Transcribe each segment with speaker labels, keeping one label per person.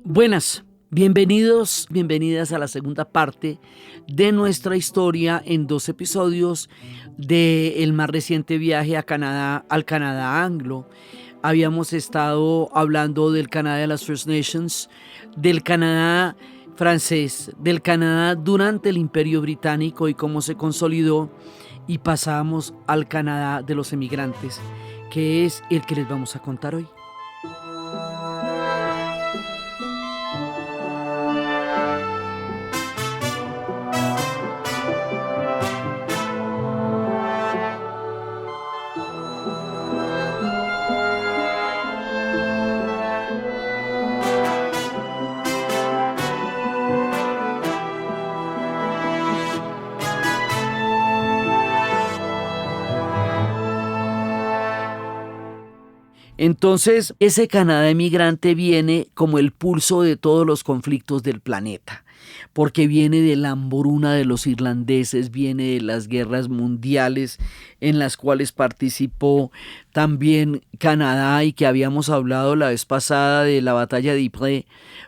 Speaker 1: Buenas, bienvenidos, bienvenidas a la segunda parte de nuestra historia en 2 episodios del más reciente viaje a Canadá, al Canadá anglo. Habíamos estado hablando del Canadá de las First Nations, del Canadá francés, del Canadá durante el Imperio Británico y cómo se consolidó, y pasamos al Canadá de los emigrantes, que es el que les vamos a contar hoy. Entonces, ese Canadá emigrante viene como el pulso de todos los conflictos del planeta, porque viene de la hambruna de los irlandeses, viene de las guerras mundiales en las cuales participó también Canadá, y que habíamos hablado la vez pasada de la batalla de Ypres,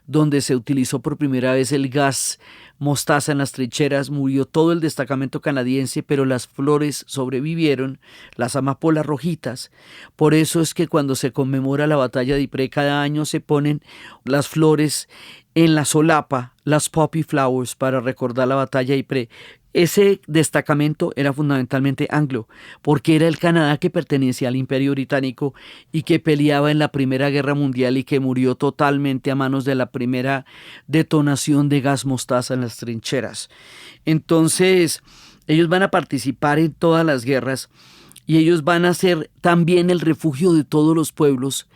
Speaker 1: donde se utilizó por primera vez el gas mostaza en las trincheras. Murió todo el destacamento canadiense, pero las flores sobrevivieron, las amapolas rojitas. Por eso es que cuando se conmemora la batalla de Ypres, cada año se ponen las flores en la solapa, las poppy flowers, para recordar la batalla de Ypres. Ese destacamento era fundamentalmente anglo, porque era el Canadá que pertenecía al Imperio Británico y que peleaba en la Primera Guerra Mundial y que murió totalmente a manos de la primera detonación de gas mostaza en las trincheras. Entonces, ellos van a participar en todas las guerras y ellos van a ser también el refugio de todos los pueblos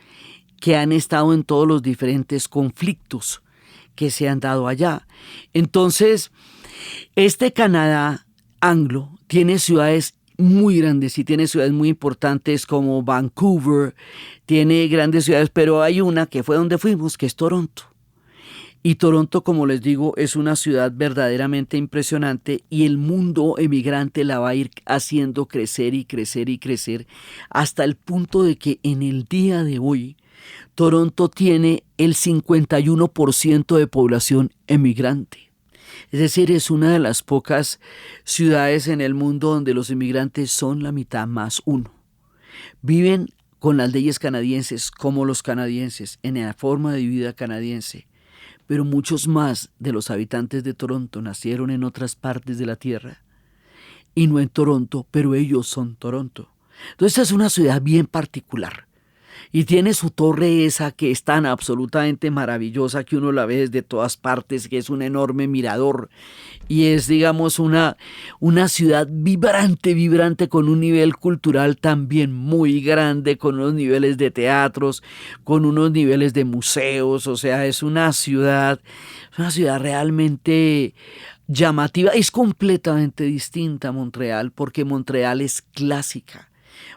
Speaker 1: que han estado en todos los diferentes conflictos que se han dado allá. Entonces, este Canadá anglo tiene ciudades muy grandes y tiene ciudades muy importantes como Vancouver, tiene grandes ciudades, pero hay una que fue donde fuimos, que es Toronto. Y Toronto, como les digo, es una ciudad verdaderamente impresionante, y el mundo emigrante la va a ir haciendo crecer y crecer y crecer hasta el punto de que en el día de hoy Toronto tiene el 51% de población emigrante. Es decir, es una de las pocas ciudades en el mundo donde los inmigrantes son la mitad más uno. Viven con las leyes canadienses como los canadienses, en la forma de vida canadiense. Pero muchos más de los habitantes de Toronto nacieron en otras partes de la tierra y no en Toronto, pero ellos son Toronto. Entonces, esta es una ciudad bien particular. Y tiene su torre esa que es tan absolutamente maravillosa que uno la ve desde todas partes, que es un enorme mirador. Y es, digamos, una ciudad vibrante, con un nivel cultural también muy grande, con unos niveles de teatros, con unos niveles de museos. O sea, es una ciudad realmente llamativa. Es completamente distinta a Montreal, porque Montreal es clásica.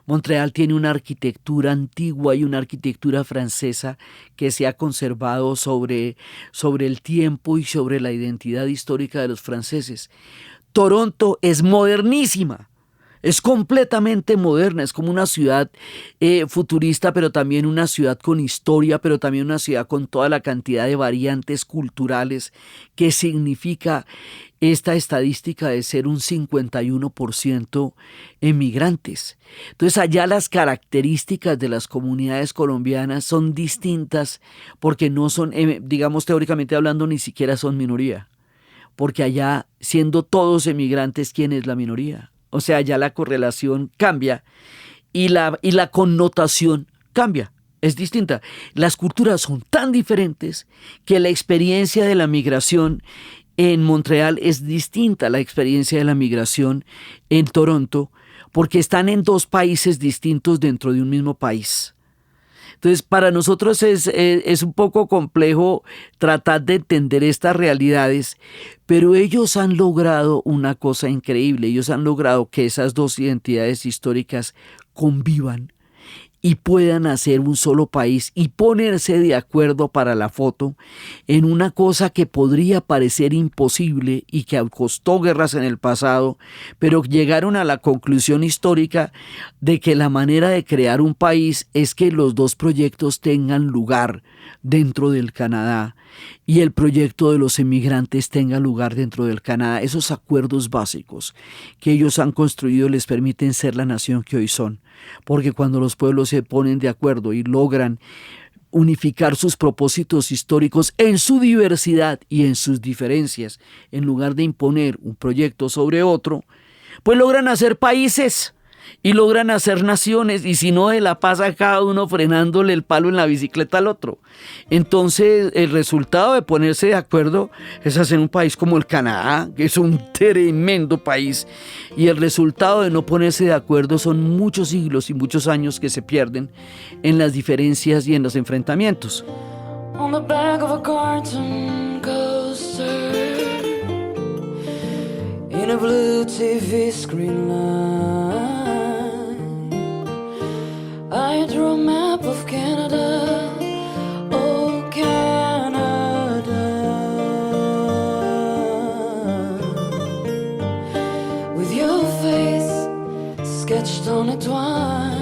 Speaker 1: Montreal tiene una arquitectura antigua y una arquitectura francesa que se ha conservado sobre el tiempo y sobre la identidad histórica de los franceses. Toronto es modernísima, es completamente moderna, es como una ciudad futurista, pero también una ciudad con historia, pero también una ciudad con toda la cantidad de variantes culturales que significa esta estadística de ser un 51% emigrantes. Entonces, allá las características de las comunidades colombianas son distintas, porque no son, digamos, teóricamente hablando, ni siquiera son minoría. Porque allá, siendo todos emigrantes, ¿quién es la minoría? O sea, allá la correlación cambia y la connotación cambia. Es distinta. Las culturas son tan diferentes que la experiencia de la migración en Montreal es distinta a la experiencia de la migración en Toronto, porque están en 2 países distintos dentro de un mismo país. Entonces, para nosotros es un poco complejo tratar de entender estas realidades, pero ellos han logrado una cosa increíble. Ellos han logrado que esas 2 identidades históricas convivan y puedan hacer un solo país y ponerse de acuerdo para la foto en una cosa que podría parecer imposible y que costó guerras en el pasado, pero llegaron a la conclusión histórica de que la manera de crear un país es que los dos proyectos tengan lugar dentro del Canadá y el proyecto de los emigrantes tenga lugar dentro del Canadá. Esos acuerdos básicos que ellos han construido les permiten ser la nación que hoy son, porque cuando los pueblos se ponen de acuerdo y logran unificar sus propósitos históricos en su diversidad y en sus diferencias, en lugar de imponer un proyecto sobre otro, pues logran hacer países y logran hacer naciones, y si no, se la pasa cada uno frenándole el palo en la bicicleta al otro. Entonces el resultado de ponerse de acuerdo es hacer un país como el Canadá, que es un tremendo país, y el resultado de no ponerse de acuerdo son muchos siglos y muchos años que se pierden en las diferencias y en los enfrentamientos.
Speaker 2: On the back of a cartoon coaster, in a blue TV screen line, I drew a map of Canada, oh Canada, with your face sketched on it twice.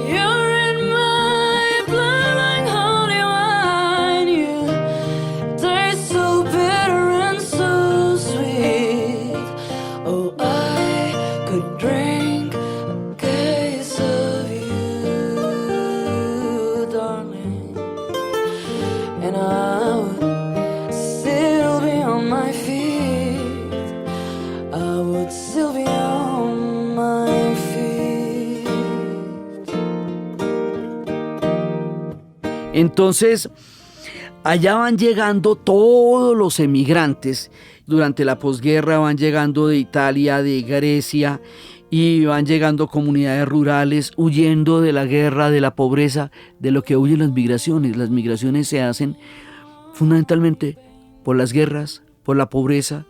Speaker 2: You're in my blood like holy wine. You taste so bitter and so sweet. Oh, I could drink a case of you, darling, and I would still be on my feet. I would still be on my feet.
Speaker 1: Entonces, allá van llegando todos los emigrantes. Durante la posguerra van llegando de Italia, de Grecia, y van llegando comunidades rurales huyendo de la guerra, de la pobreza, de lo que huyen las migraciones. Las migraciones se hacen fundamentalmente por las guerras, por la pobreza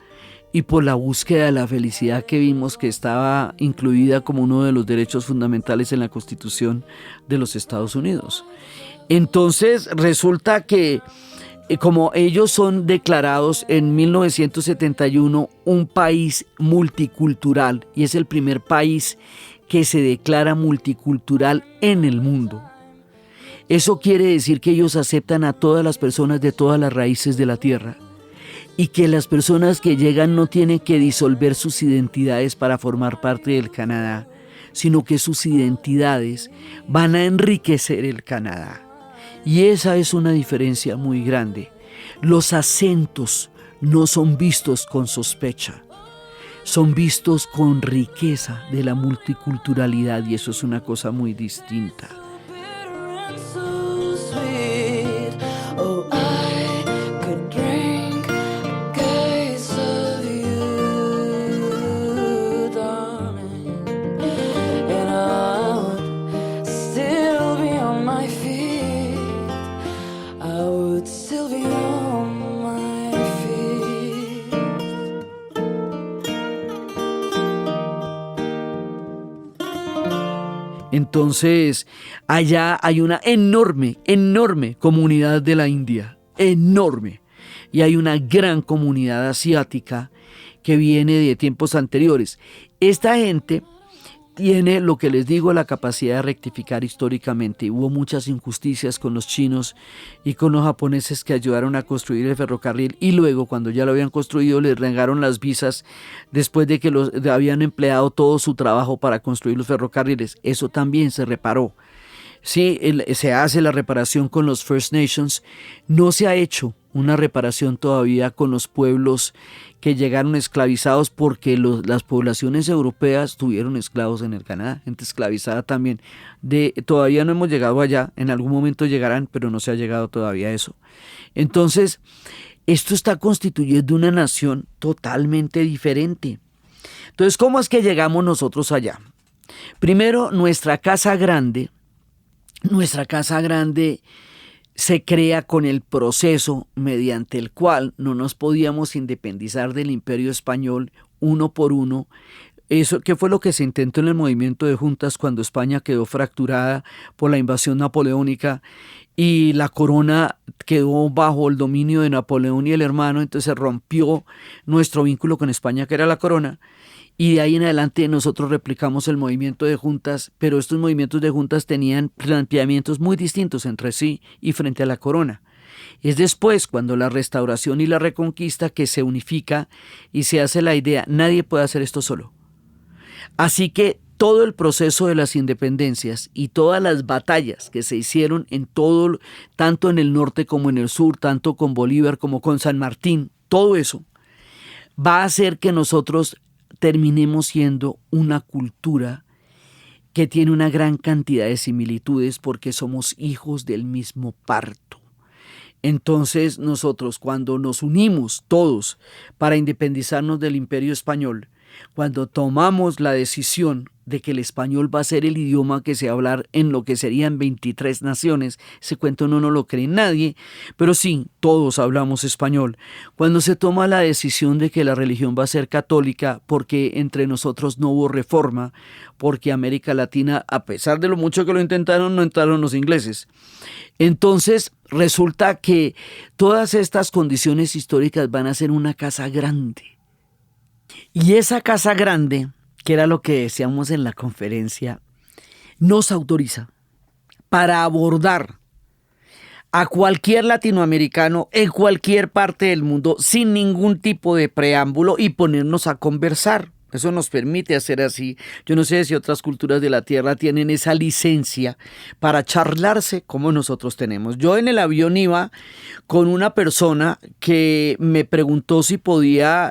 Speaker 1: y por la búsqueda de la felicidad que vimos que estaba incluida como uno de los derechos fundamentales en la Constitución de los Estados Unidos. Entonces resulta que como ellos son declarados en 1971 un país multicultural, y es el primer país que se declara multicultural en el mundo. Eso quiere decir que ellos aceptan a todas las personas de todas las raíces de la tierra, y que las personas que llegan no tienen que disolver sus identidades para formar parte del Canadá, sino que sus identidades van a enriquecer el Canadá. Y esa es una diferencia muy grande. Los acentos no son vistos con sospecha, son vistos con riqueza de la multiculturalidad, y eso es una cosa muy distinta. Entonces, allá hay una enorme, enorme comunidad de la India, enorme. Y hay una gran comunidad asiática que viene de tiempos anteriores. Esta gente tiene, lo que les digo, la capacidad de rectificar históricamente. Hubo muchas injusticias con los chinos y con los japoneses que ayudaron a construir el ferrocarril, y luego, cuando ya lo habían construido, les renegaron las visas después de que habían empleado todo su trabajo para construir los ferrocarriles. Eso también se reparó. Sí, se hace la reparación con los First Nations. No se ha hecho una reparación todavía con los pueblos que llegaron esclavizados, porque las poblaciones europeas tuvieron esclavos en el Canadá, gente esclavizada también. Todavía no hemos llegado allá, en algún momento llegarán, pero no se ha llegado todavía a eso. Entonces, esto está constituyendo una nación totalmente diferente. Entonces, ¿cómo es que llegamos nosotros allá? Primero, nuestra casa grande se crea con el proceso mediante el cual no nos podíamos independizar del Imperio Español uno por uno, Eso, ¿qué fue lo que se intentó en el movimiento de juntas cuando España quedó fracturada por la invasión napoleónica y la corona quedó bajo el dominio de Napoleón y el hermano? Entonces se rompió nuestro vínculo con España, que era la corona, y de ahí en adelante nosotros replicamos el movimiento de juntas, pero estos movimientos de juntas tenían planteamientos muy distintos entre sí y frente a la corona. Es después, cuando la restauración y la reconquista, que se unifica y se hace la idea: nadie puede hacer esto solo. Así que todo el proceso de las independencias y todas las batallas que se hicieron en todo, tanto en el norte como en el sur, tanto con Bolívar como con San Martín, todo eso va a hacer que nosotros terminemos siendo una cultura que tiene una gran cantidad de similitudes, porque somos hijos del mismo parto. Entonces nosotros, cuando nos unimos todos para independizarnos del Imperio Español, cuando tomamos la decisión de que el español va a ser el idioma que se va a hablar en lo que serían 23 naciones, ese cuento no lo cree nadie, pero sí, todos hablamos español. Cuando se toma la decisión de que la religión va a ser católica, porque entre nosotros no hubo reforma, porque América Latina, a pesar de lo mucho que lo intentaron, no entraron los ingleses. Entonces resulta que todas estas condiciones históricas van a ser una casa grande. Y esa casa grande, que era lo que decíamos en la conferencia, nos autoriza para abordar a cualquier latinoamericano en cualquier parte del mundo sin ningún tipo de preámbulo y ponernos a conversar. Eso nos permite hacer así. Yo no sé si otras culturas de la tierra tienen esa licencia para charlarse como nosotros tenemos. Yo en el avión iba con una persona que me preguntó si podía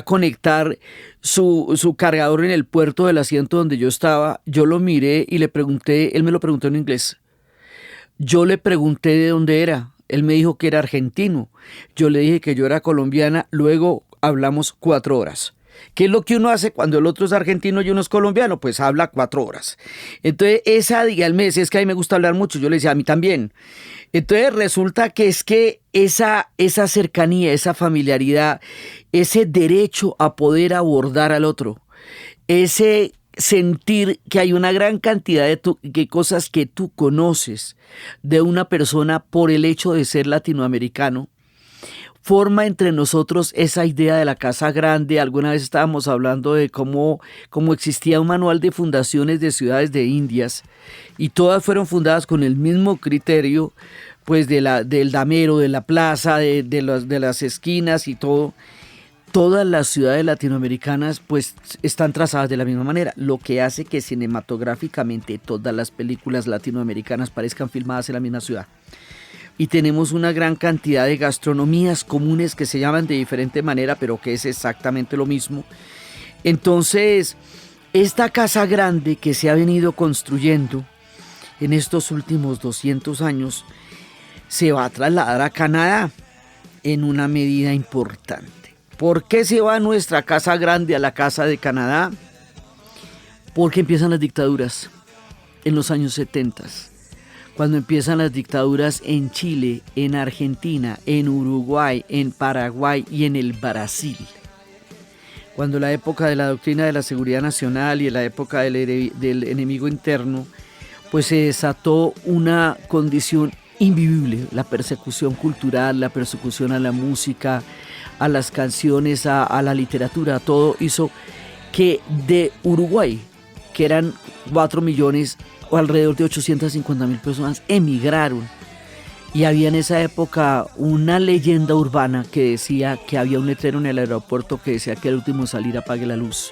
Speaker 1: conectar su cargador en el puerto del asiento donde yo estaba. Yo lo miré y le pregunté, él me lo preguntó en inglés. Yo le pregunté de dónde era. Él me dijo que era argentino. Yo le dije que yo era colombiana. Luego hablamos 4 horas. ¿Qué es lo que uno hace cuando el otro es argentino y uno es colombiano? Pues habla 4 horas. Entonces, él me decía: es que a mí me gusta hablar mucho. Yo le decía: a mí también. Entonces, resulta que es que esa cercanía, esa familiaridad, ese derecho a poder abordar al otro, ese sentir que hay una gran cantidad de cosas que tú conoces de una persona por el hecho de ser latinoamericano, forma entre nosotros esa idea de la casa grande. Alguna vez estábamos hablando de cómo existía un manual de fundaciones de ciudades de Indias y todas fueron fundadas con el mismo criterio, pues del damero, de la plaza, de las esquinas y todo. Todas las ciudades latinoamericanas pues están trazadas de la misma manera, lo que hace que cinematográficamente todas las películas latinoamericanas parezcan filmadas en la misma ciudad. Y tenemos una gran cantidad de gastronomías comunes que se llaman de diferente manera, pero que es exactamente lo mismo. Entonces, esta casa grande que se ha venido construyendo en estos últimos 200 años se va a trasladar a Canadá en una medida importante. ¿Por qué se va nuestra casa grande a la casa de Canadá? Porque empiezan las dictaduras en los años 70. Cuando empiezan las dictaduras en Chile, en Argentina, en Uruguay, en Paraguay y en el Brasil. Cuando la época de la doctrina de la seguridad nacional y la época del enemigo interno, pues se desató una condición invivible, la persecución cultural, la persecución a la música, a las canciones, a la literatura. Todo hizo que de Uruguay, que eran 4 millones o alrededor de 850.000 personas, emigraron. Y había en esa época una leyenda urbana que decía que había un letrero en el aeropuerto que decía que el último en salir apague la luz.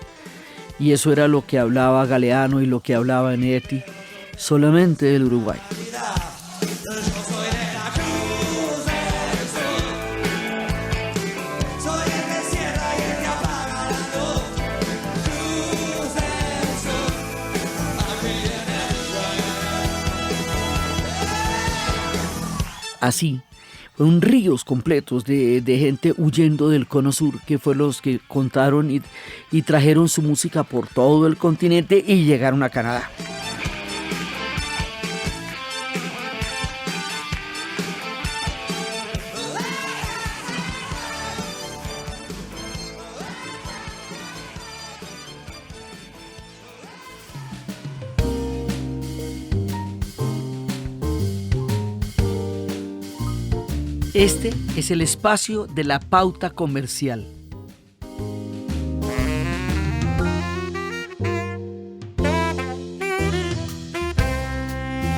Speaker 1: Y eso era lo que hablaba Galeano y lo que hablaba Netti, solamente del Uruguay. Así, fueron ríos completos de gente huyendo del Cono Sur, que fue los que contaron y trajeron su música por todo el continente y llegaron a Canadá. Este es el espacio de la pauta comercial.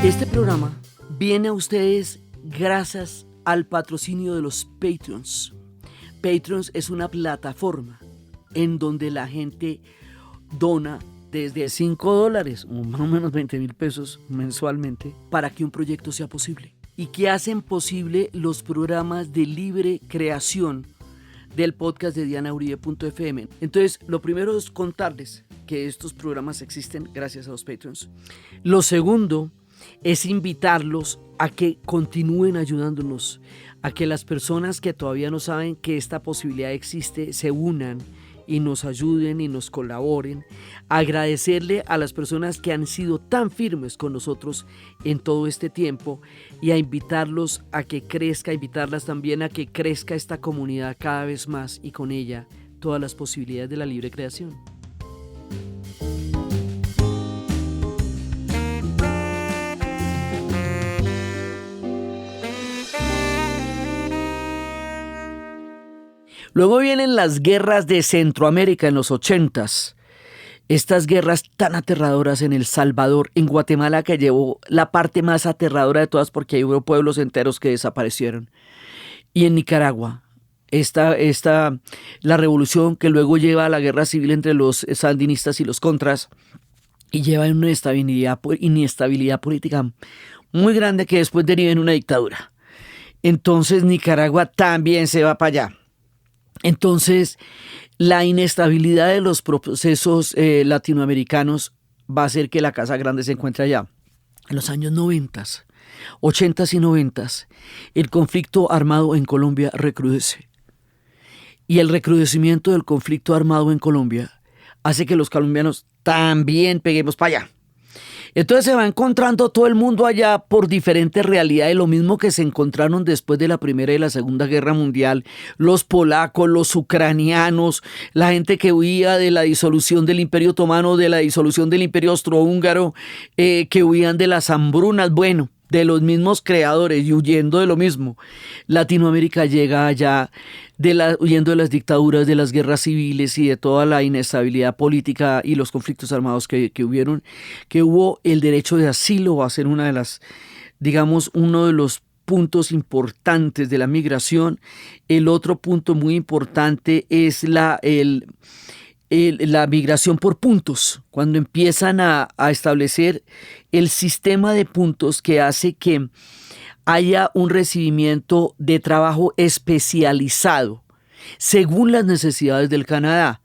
Speaker 1: Este programa viene a ustedes gracias al patrocinio de los Patreons. Patreons es una plataforma en donde la gente dona desde $5 o más o menos 20,000 pesos mensualmente para que un proyecto sea posible, y que hacen posible los programas de libre creación del podcast de dianauribe.fm. Entonces, lo primero es contarles que estos programas existen gracias a los Patreons. Lo segundo es invitarlos a que continúen ayudándonos, a que las personas que todavía no saben que esta posibilidad existe se unan y nos ayuden y nos colaboren. Agradecerle a las personas que han sido tan firmes con nosotros en todo este tiempo y a invitarlos a que crezca, invitarlas también a que crezca esta comunidad cada vez más y con ella todas las posibilidades de la libre creación. Luego vienen las guerras de Centroamérica en los 80s. Estas guerras tan aterradoras en El Salvador, en Guatemala, que llevó la parte más aterradora de todas porque hubo pueblos enteros que desaparecieron. Y en Nicaragua, la revolución que luego lleva a la guerra civil entre los sandinistas y los contras y lleva a una inestabilidad política muy grande que después deriva en una dictadura. Entonces Nicaragua también se va para allá. Entonces, la inestabilidad de los procesos latinoamericanos va a hacer que la Casa Grande se encuentre allá. En los años 90, 80 y 90, el conflicto armado en Colombia recrudece. Y el recrudecimiento del conflicto armado en Colombia hace que los colombianos también peguemos para allá. Entonces se va encontrando todo el mundo allá por diferentes realidades, lo mismo que se encontraron después de la Primera y la Segunda Guerra Mundial, los polacos, los ucranianos, la gente que huía de la disolución del Imperio Otomano, de la disolución del Imperio Austrohúngaro, que huían de las hambrunas, bueno, de los mismos creadores y huyendo de lo mismo. Latinoamérica llega allá huyendo de las dictaduras, de las guerras civiles y de toda la inestabilidad política y los conflictos armados que hubo. El derecho de asilo va a ser uno de los puntos importantes de la migración. El otro punto muy importante es la migración por puntos, cuando empiezan a establecer el sistema de puntos que hace que haya un recibimiento de trabajo especializado según las necesidades del Canadá.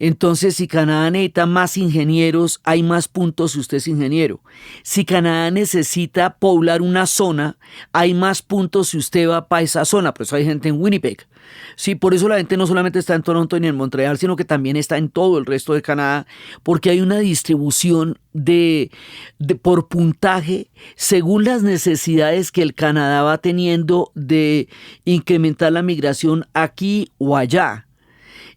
Speaker 1: Entonces, si Canadá necesita más ingenieros, hay más puntos si usted es ingeniero. Si Canadá necesita poblar una zona, hay más puntos si usted va para esa zona. Por eso hay gente en Winnipeg. Sí, por eso la gente no solamente está en Toronto ni en Montreal, sino que también está en todo el resto de Canadá, porque hay una distribución por puntaje según las necesidades que el Canadá va teniendo de incrementar la migración aquí o allá.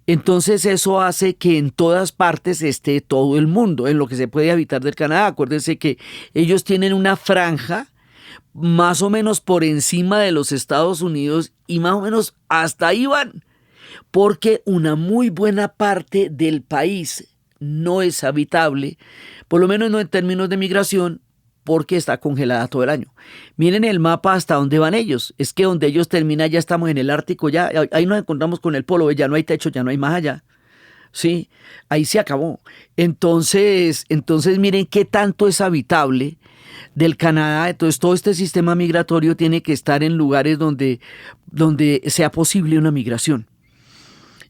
Speaker 1: Entonces eso hace que en todas partes esté todo el mundo, en lo que se puede habitar del Canadá. Acuérdense que ellos tienen una franja más o menos por encima de los Estados Unidos y más o menos hasta ahí van, porque una muy buena parte del país no es habitable, por lo menos no en términos de migración, porque está congelada todo el año. Miren el mapa hasta dónde van ellos. Es que donde ellos terminan ya estamos en el Ártico, ya ahí nos encontramos con el polo, ya no hay techo, ya no hay más allá. Sí, ahí se acabó. Entonces miren qué tanto es habitable del Canadá. Entonces todo este sistema migratorio tiene que estar en lugares donde sea posible una migración.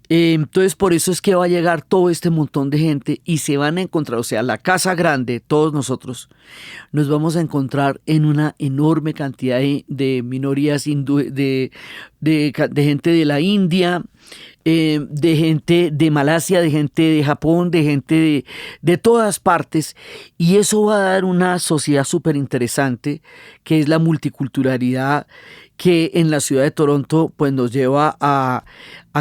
Speaker 1: Entonces por eso es que va a llegar todo este montón de gente y se van a encontrar, o sea, la Casa Grande, todos nosotros nos vamos a encontrar en una enorme cantidad de minorías de gente de la India, de gente de Malasia, de gente de Japón, de gente de todas partes, y eso va a dar una sociedad súper interesante que es la multiculturalidad, que en la ciudad de Toronto pues nos lleva a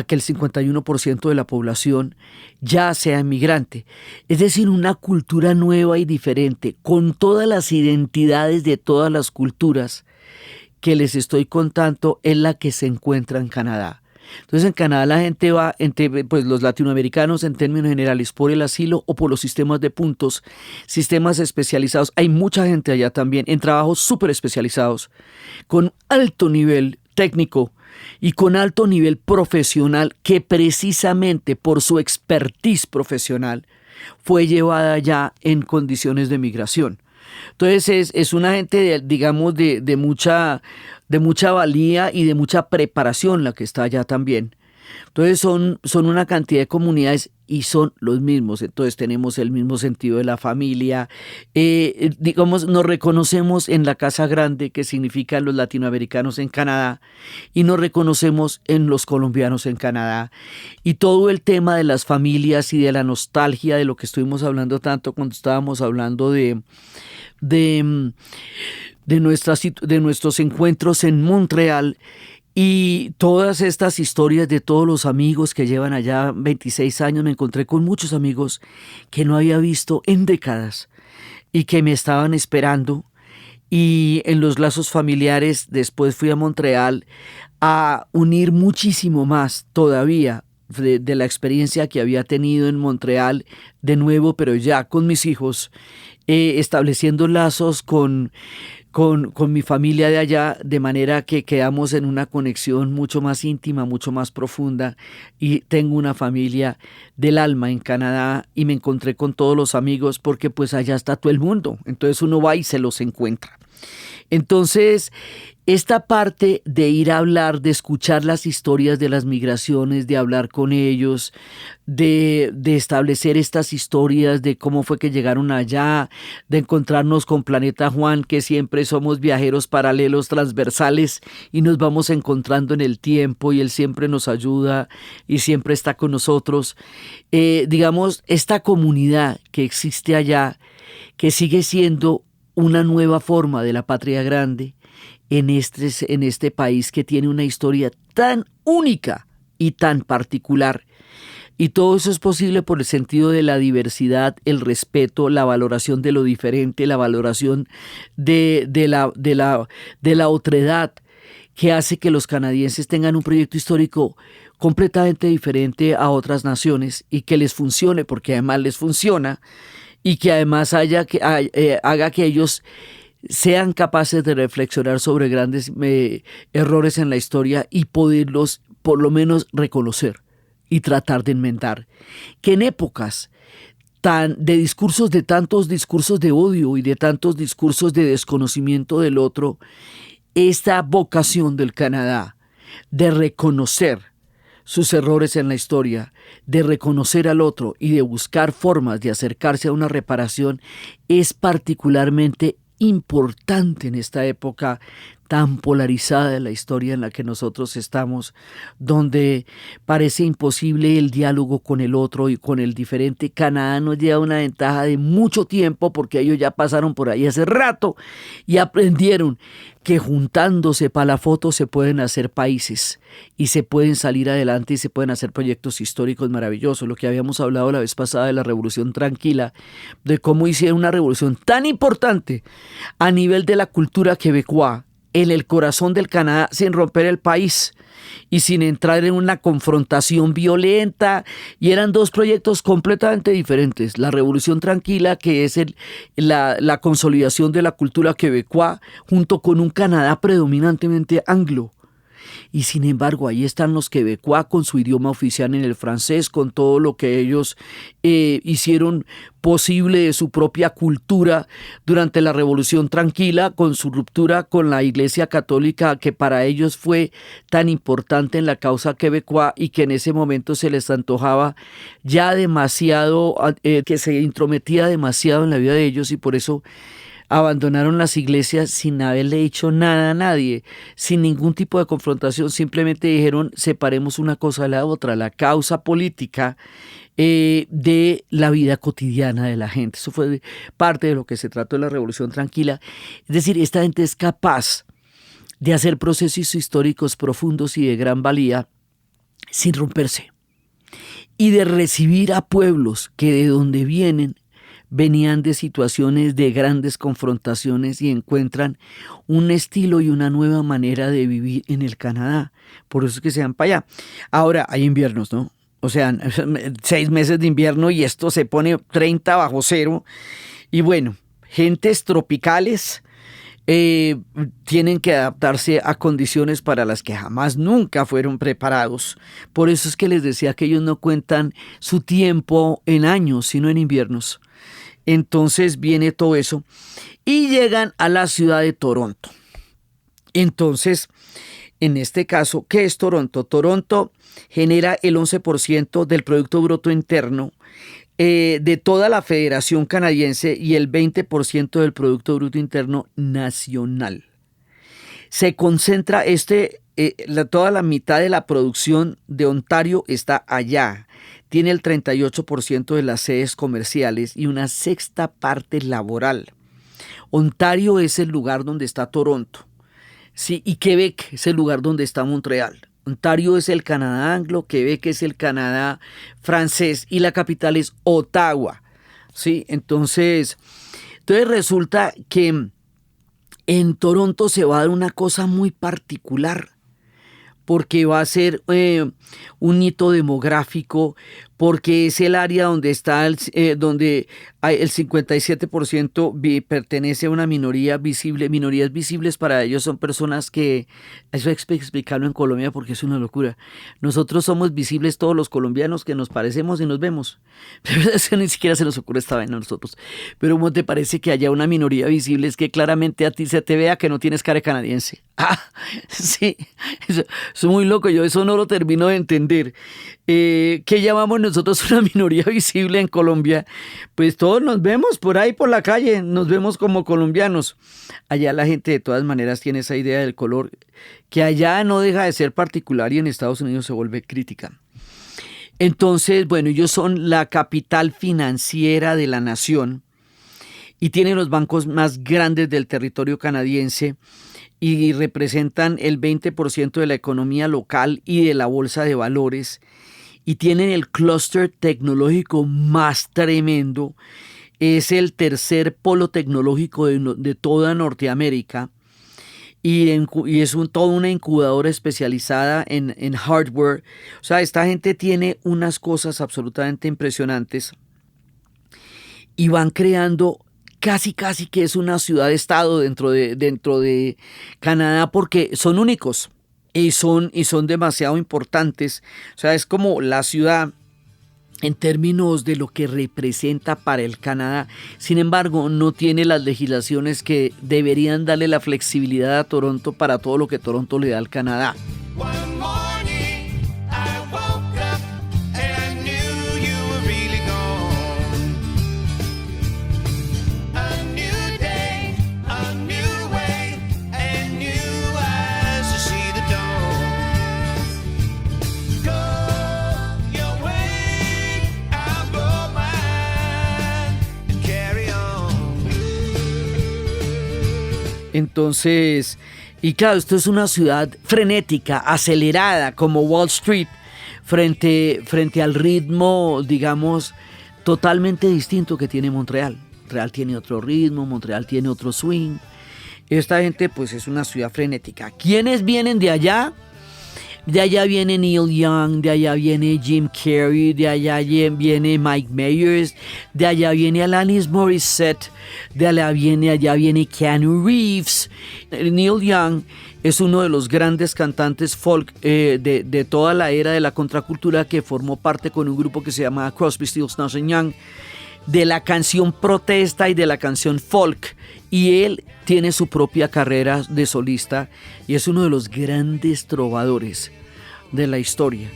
Speaker 1: que el 51% de la población ya sea inmigrante. Es decir, una cultura nueva y diferente, con todas las identidades de todas las culturas, que les estoy contando es la que se encuentra en Canadá. Entonces en Canadá la gente va, pues los latinoamericanos en términos generales, por el asilo o por los sistemas de puntos, sistemas especializados. Hay mucha gente allá también en trabajos súper especializados, con alto nivel técnico y con alto nivel profesional, que precisamente por su expertise profesional fue llevada ya en condiciones de migración. Entonces es una gente, digamos, de mucha valía y de mucha preparación la que está allá también. Entonces son una cantidad de comunidades y son los mismos. Entonces tenemos el mismo sentido de la familia. Digamos, nos reconocemos en la casa grande, que significa los latinoamericanos en Canadá, y nos reconocemos en los colombianos en Canadá. Y todo el tema de las familias y de la nostalgia, de lo que estuvimos hablando tanto cuando estábamos hablando de nuestros encuentros en Montreal, y todas estas historias de todos los amigos que llevan allá 26 años. Me encontré con muchos amigos que no había visto en décadas y que me estaban esperando. Y en los lazos familiares después fui a Montreal a unir muchísimo más todavía de la experiencia que había tenido en Montreal, de nuevo, pero ya con mis hijos, estableciendo lazos con mi familia de allá, de manera que quedamos en una conexión mucho más íntima, mucho más profunda. Y tengo una familia del alma en Canadá y me encontré con todos los amigos porque pues allá está todo el mundo. Entonces uno va y se los encuentra. Entonces, esta parte de ir a hablar, de escuchar las historias de las migraciones, de hablar con ellos, de establecer estas historias de cómo fue que llegaron allá, de encontrarnos con Planeta Juan, que siempre somos viajeros paralelos, transversales, y nos vamos encontrando en el tiempo, y él siempre nos ayuda y siempre está con nosotros. Digamos, esta comunidad que existe allá, que sigue siendo una nueva forma de la patria grande en este país que tiene una historia tan única y tan particular. Y todo eso es posible por el sentido de la diversidad, el respeto, la valoración de lo diferente, la valoración de la otredad, que hace que los canadienses tengan un proyecto histórico completamente diferente a otras naciones y que les funcione, porque además les funciona, y que además haga que ellos sean capaces de reflexionar sobre grandes errores en la historia y poderlos por lo menos reconocer y tratar de enmendar. Que en épocas de tantos discursos de odio y de tantos discursos de desconocimiento del otro, esta vocación del Canadá de reconocer sus errores en la historia, de reconocer al otro y de buscar formas de acercarse a una reparación es particularmente importante en esta época tan polarizada de la historia en la que nosotros estamos, donde parece imposible el diálogo con el otro y con el diferente. Canadá nos lleva una ventaja de mucho tiempo porque ellos ya pasaron por ahí hace rato y aprendieron que juntándose para la foto se pueden hacer países y se pueden salir adelante y se pueden hacer proyectos históricos maravillosos. Lo que habíamos hablado la vez pasada de la Revolución Tranquila, de cómo hicieron una revolución tan importante a nivel de la cultura quebecoa en el corazón del Canadá sin romper el país y sin entrar en una confrontación violenta, y eran dos proyectos completamente diferentes. La Revolución Tranquila, que es la consolidación de la cultura quebecoa, junto con un Canadá predominantemente anglo. Y sin embargo, ahí están los quebecois con su idioma oficial en el francés, con todo lo que ellos hicieron posible de su propia cultura durante la Revolución Tranquila, con su ruptura con la Iglesia Católica, que para ellos fue tan importante en la causa quebecois y que en ese momento se les antojaba ya demasiado, que se intrometía demasiado en la vida de ellos, y por eso abandonaron las iglesias sin haberle hecho nada a nadie, sin ningún tipo de confrontación. Simplemente dijeron: separemos una cosa de la otra, la causa política de la vida cotidiana de la gente. Eso fue parte de lo que se trató de la Revolución Tranquila. Es decir, esta gente es capaz de hacer procesos históricos profundos y de gran valía sin romperse, y de recibir a pueblos que de donde vienen venían de situaciones de grandes confrontaciones y encuentran un estilo y una nueva manera de vivir en el Canadá. Por eso es que se van para allá. Ahora, hay inviernos, ¿no? O sea, 6 meses de invierno y esto se pone 30 bajo cero. Y bueno, gentes tropicales tienen que adaptarse a condiciones para las que jamás nunca fueron preparados. Por eso es que les decía que ellos no cuentan su tiempo en años, sino en inviernos. Entonces viene todo eso y llegan a la ciudad de Toronto. Entonces, en este caso, ¿qué es Toronto? Toronto genera el 11% del Producto Bruto Interno de toda la Federación Canadiense y el 20% del Producto Bruto Interno nacional. Se concentra toda la mitad de la producción de Ontario está allá. Tiene el 38% de las sedes comerciales y una sexta parte laboral. Ontario es el lugar donde está Toronto. Sí, y Quebec es el lugar donde está Montreal. Ontario es el Canadá anglo, Quebec es el Canadá francés y la capital es Ottawa. ¿Sí? Entonces resulta que en Toronto se va a dar una cosa muy particular porque va a ser un hito demográfico, porque es el área donde está donde hay el 57% pertenece a una minoría visible. Minorías visibles para ellos son personas que, eso hay que explicarlo en Colombia porque es una locura. Nosotros somos visibles todos los colombianos que nos parecemos y nos vemos. Pero eso ni siquiera se nos ocurre esta vaina a nosotros. Pero ¿cómo te parece que haya una minoría visible? Es que claramente a ti se te vea que no tienes cara de canadiense. Ah, sí, eso es muy loco, yo eso no lo termino de entender. ¿Qué llamamos nosotros una minoría visible en Colombia? Pues todos nos vemos por ahí por la calle, nos vemos como colombianos. Allá la gente de todas maneras tiene esa idea del color, que allá no deja de ser particular y en Estados Unidos se vuelve crítica. Entonces, bueno, ellos son la capital financiera de la nación y tienen los bancos más grandes del territorio canadiense y representan el 20% de la economía local y de la bolsa de valores y tienen el clúster tecnológico más tremendo. Es el tercer polo tecnológico de toda Norteamérica y es toda una incubadora especializada en hardware. O sea, esta gente tiene unas cosas absolutamente impresionantes y van creando casi que es una ciudad-estado dentro de Canadá porque son únicos y son demasiado importantes. O sea, es como la ciudad en términos de lo que representa para el Canadá. Sin embargo, no tiene las legislaciones que deberían darle la flexibilidad a Toronto para todo lo que Toronto le da al Canadá. Entonces, y claro, esto es una ciudad frenética, acelerada, como Wall Street, frente al ritmo, digamos, totalmente distinto que tiene Montreal. Montreal tiene otro ritmo, Montreal tiene otro swing. Esta gente, pues, es una ciudad frenética. ¿Quiénes vienen de allá? De allá viene Neil Young, de allá viene Jim Carrey, de allá viene Mike Myers, de allá viene Alanis Morissette, de allá viene Keanu Reeves. Neil Young es uno de los grandes cantantes folk de toda la era de la contracultura que formó parte con un grupo que se llama Crosby, Stills, Nash & Young, de la canción protesta y de la canción folk, y él tiene su propia carrera de solista y es uno de los grandes trovadores de la historia.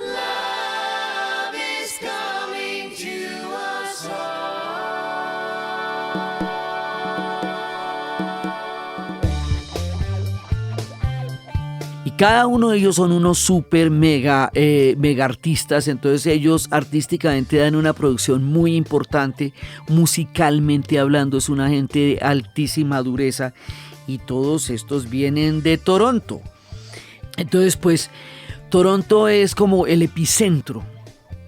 Speaker 2: Love is
Speaker 1: Cada uno de ellos son unos super mega artistas, entonces ellos artísticamente dan una producción muy importante, musicalmente hablando es una gente de altísima dureza y todos estos vienen de Toronto. Entonces pues Toronto es como el epicentro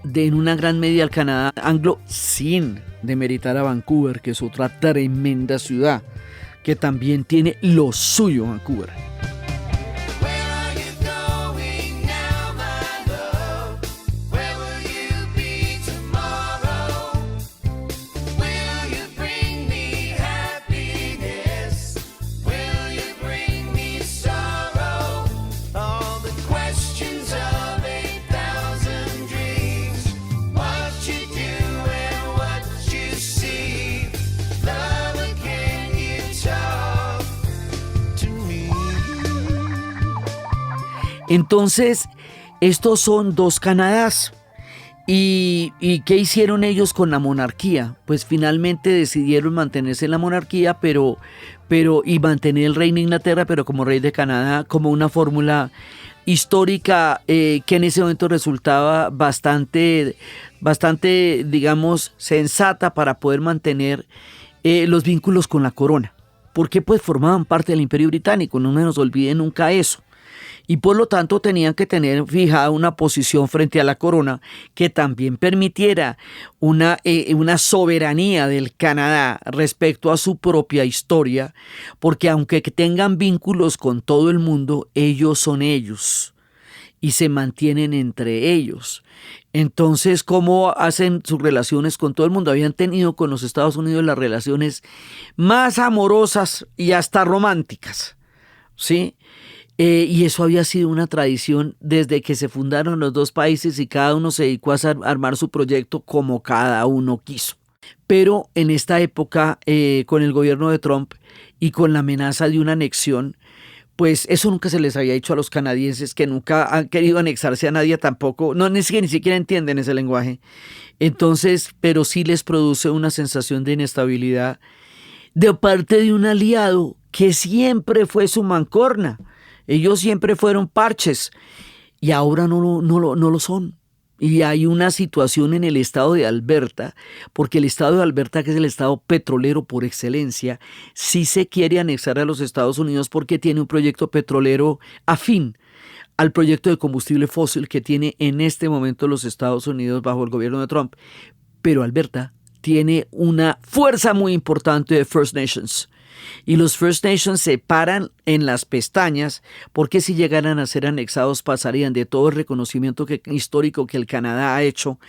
Speaker 1: de en una gran medida el Canadá anglo, sin demeritar a Vancouver, que es otra tremenda ciudad que también tiene lo suyo Vancouver. Entonces, estos son dos Canadás. ¿Y qué hicieron ellos con la monarquía? Pues finalmente decidieron mantenerse en la monarquía, y mantener el rey de Inglaterra, pero como rey de Canadá, como una fórmula histórica que en ese momento resultaba bastante, digamos, sensata para poder mantener los vínculos con la corona. Porque pues formaban parte del Imperio Británico, no nos olviden nunca eso. Y por lo tanto tenían que tener fijada una posición frente a la corona que también permitiera una soberanía del Canadá respecto a su propia historia, porque aunque tengan vínculos con todo el mundo, ellos son ellos y se mantienen entre ellos. Entonces, ¿cómo hacen sus relaciones con todo el mundo? Habían tenido con los Estados Unidos las relaciones más amorosas y hasta románticas, ¿sí? Y eso había sido una tradición desde que se fundaron los dos países y cada uno se dedicó a armar su proyecto como cada uno quiso. Pero en esta época, con el gobierno de Trump y con la amenaza de una anexión, pues eso nunca se les había dicho a los canadienses, que nunca han querido anexarse a nadie tampoco, no, ni siquiera entienden ese lenguaje. Entonces, pero sí les produce una sensación de inestabilidad de parte de un aliado que siempre fue su mancorna. Ellos siempre fueron parches y ahora no lo son. Y hay una situación en el estado de Alberta, porque el estado de Alberta, que es el estado petrolero por excelencia, sí se quiere anexar a los Estados Unidos porque tiene un proyecto petrolero afín al proyecto de combustible fósil que tiene en este momento los Estados Unidos bajo el gobierno de Trump. Pero Alberta tiene una fuerza muy importante de First Nations. Y los First Nations se paran en las pestañas porque si llegaran a ser anexados pasarían de todo el reconocimiento histórico que el Canadá ha hecho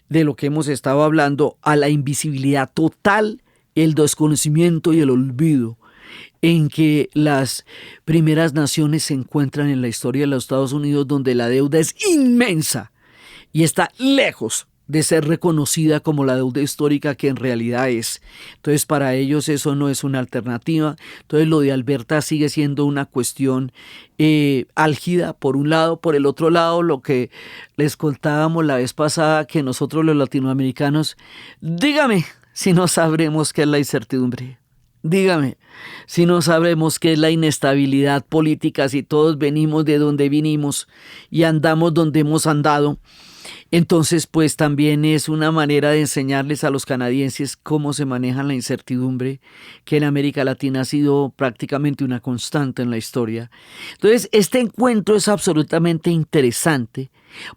Speaker 1: de lo que hemos estado hablando a la invisibilidad total, el desconocimiento y el olvido en que las primeras naciones se encuentran en la historia de los Estados Unidos, donde la deuda es inmensa y está lejos de ser reconocida como la deuda histórica que en realidad es. Entonces para ellos eso no es una alternativa. Entonces lo de Alberta sigue siendo una cuestión álgida por un lado. Por el otro lado, lo que les contábamos la vez pasada, que nosotros los latinoamericanos, dígame si no sabremos qué es la incertidumbre. Dígame si no sabremos qué es la inestabilidad política, si todos venimos de donde vinimos y andamos donde hemos andado. Entonces, pues también es una manera de enseñarles a los canadienses cómo se maneja la incertidumbre, que en América Latina ha sido prácticamente una constante en la historia. Entonces, este encuentro es absolutamente interesante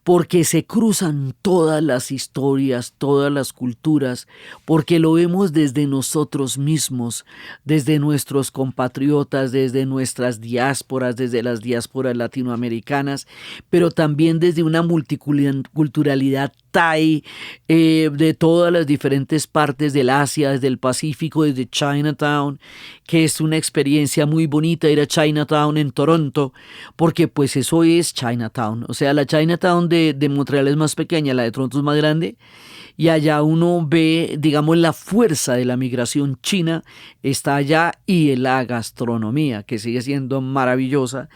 Speaker 1: porque se cruzan todas las historias, todas las culturas, porque lo vemos desde nosotros mismos, desde nuestros compatriotas, desde nuestras diásporas, desde las diásporas latinoamericanas, pero también desde una multiculturalidad thai, de todas las diferentes partes del Asia, desde el Pacífico, desde Chinatown, que es una experiencia muy bonita ir a Chinatown en Toronto, porque pues eso es Chinatown, o sea, la Chinatown de Montreal es más pequeña, la de Toronto es más grande, y allá uno ve, digamos, la fuerza de la migración china está allá, y la gastronomía, que sigue siendo maravillosa,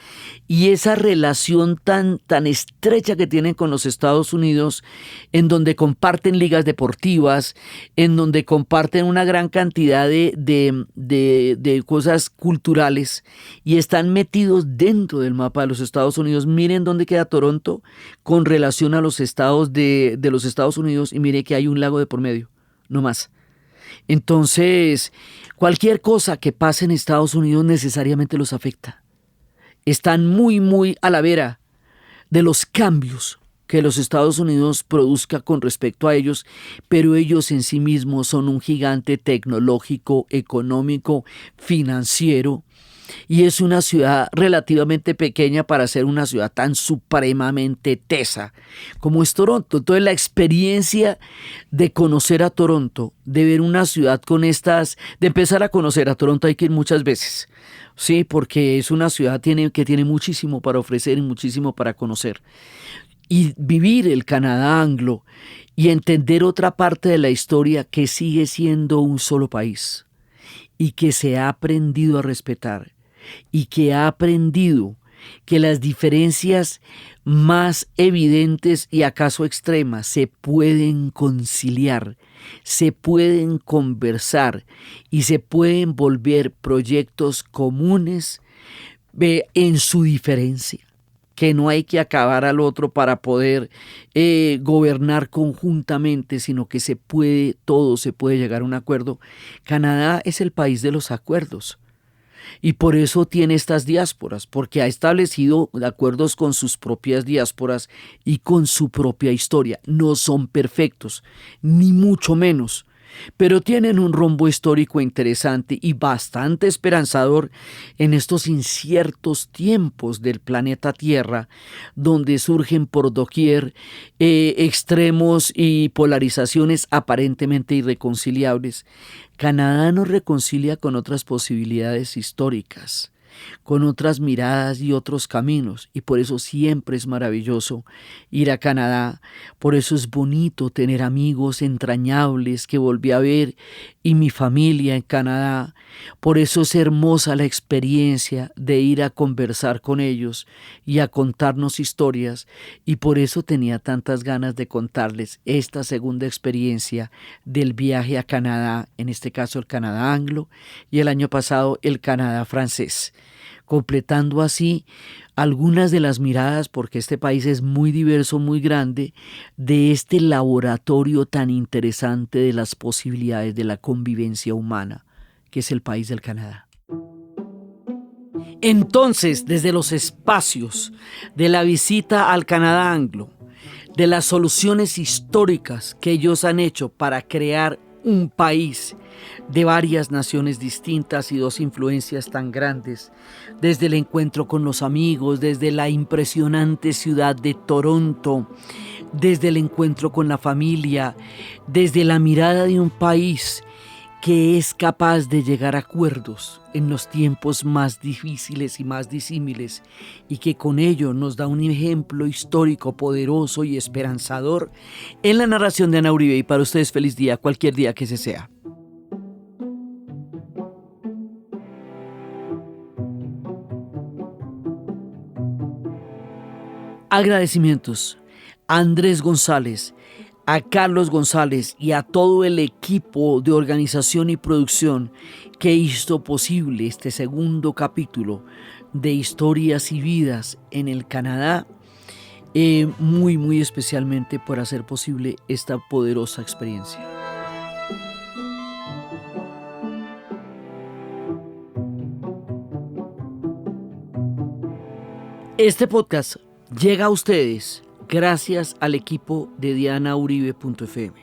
Speaker 1: y esa relación tan estrecha que tienen con los Estados Unidos, en donde comparten ligas deportivas, en donde comparten una gran cantidad de cosas culturales y están metidos dentro del mapa de los Estados Unidos. Miren dónde queda Toronto con relación a los estados de los Estados Unidos y mire que hay un lago de por medio, no más. Entonces, cualquier cosa que pase en Estados Unidos necesariamente los afecta. Están muy a la vera de los cambios que los Estados Unidos produzca con respecto a ellos, pero ellos en sí mismos son un gigante tecnológico, económico, financiero, y es una ciudad relativamente pequeña para ser una ciudad tan supremamente tesa como es Toronto. Entonces la experiencia de conocer a Toronto, de ver una ciudad con estas, de empezar a conocer a Toronto hay que ir muchas veces, sí, porque es una ciudad que tiene muchísimo para ofrecer y muchísimo para conocer. Y vivir el Canadá anglo y entender otra parte de la historia que sigue siendo un solo país y que se ha aprendido a respetar y que ha aprendido que las diferencias más evidentes y acaso extremas se pueden conciliar, se pueden conversar y se pueden volver proyectos comunes en su diferencia. Que no hay que acabar al otro para poder gobernar conjuntamente, sino que todo se puede llegar a un acuerdo. Canadá es el país de los acuerdos y por eso tiene estas diásporas, porque ha establecido acuerdos con sus propias diásporas y con su propia historia. No son perfectos, ni mucho menos, pero tienen un rumbo histórico interesante y bastante esperanzador en estos inciertos tiempos del planeta Tierra, donde surgen por doquier extremos y polarizaciones aparentemente irreconciliables. Canadá nos reconcilia con otras posibilidades históricas, con otras miradas y otros caminos, y por eso siempre es maravilloso ir a Canadá, por eso es bonito tener amigos entrañables que volví a ver y mi familia en Canadá, por eso es hermosa la experiencia de ir a conversar con ellos y a contarnos historias, y por eso tenía tantas ganas de contarles esta segunda experiencia del viaje a Canadá, en este caso el Canadá anglo y el año pasado el Canadá francés, completando así algunas de las miradas, porque este país es muy diverso, muy grande, de este laboratorio tan interesante de las posibilidades de la convivencia humana, que es el país del Canadá. Entonces, desde los espacios de la visita al Canadá anglo, de las soluciones históricas que ellos han hecho para crear un país de varias naciones distintas y dos influencias tan grandes, desde el encuentro con los amigos, desde la impresionante ciudad de Toronto, desde el encuentro con la familia, desde la mirada de un país que es capaz de llegar a acuerdos en los tiempos más difíciles y más disímiles y que con ello nos da un ejemplo histórico poderoso y esperanzador en la narración de Ana Uribe. Y para ustedes feliz día, cualquier día que ese sea. Agradecimientos a Andrés González, a Carlos González y a todo el equipo de organización y producción que hizo posible este segundo capítulo de Historias y Vidas en el Canadá, muy especialmente por hacer posible esta poderosa experiencia. Este podcast llega a ustedes gracias al equipo de DianaUribe.fm.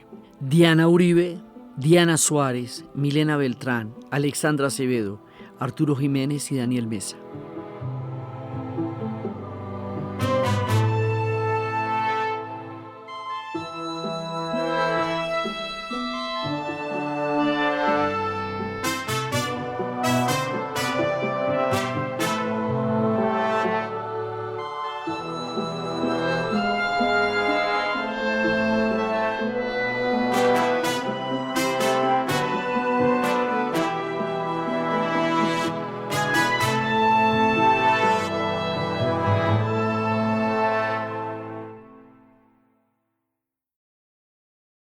Speaker 1: Diana Uribe, Diana Suárez, Milena Beltrán, Alexandra Acevedo, Arturo Jiménez y Daniel Mesa.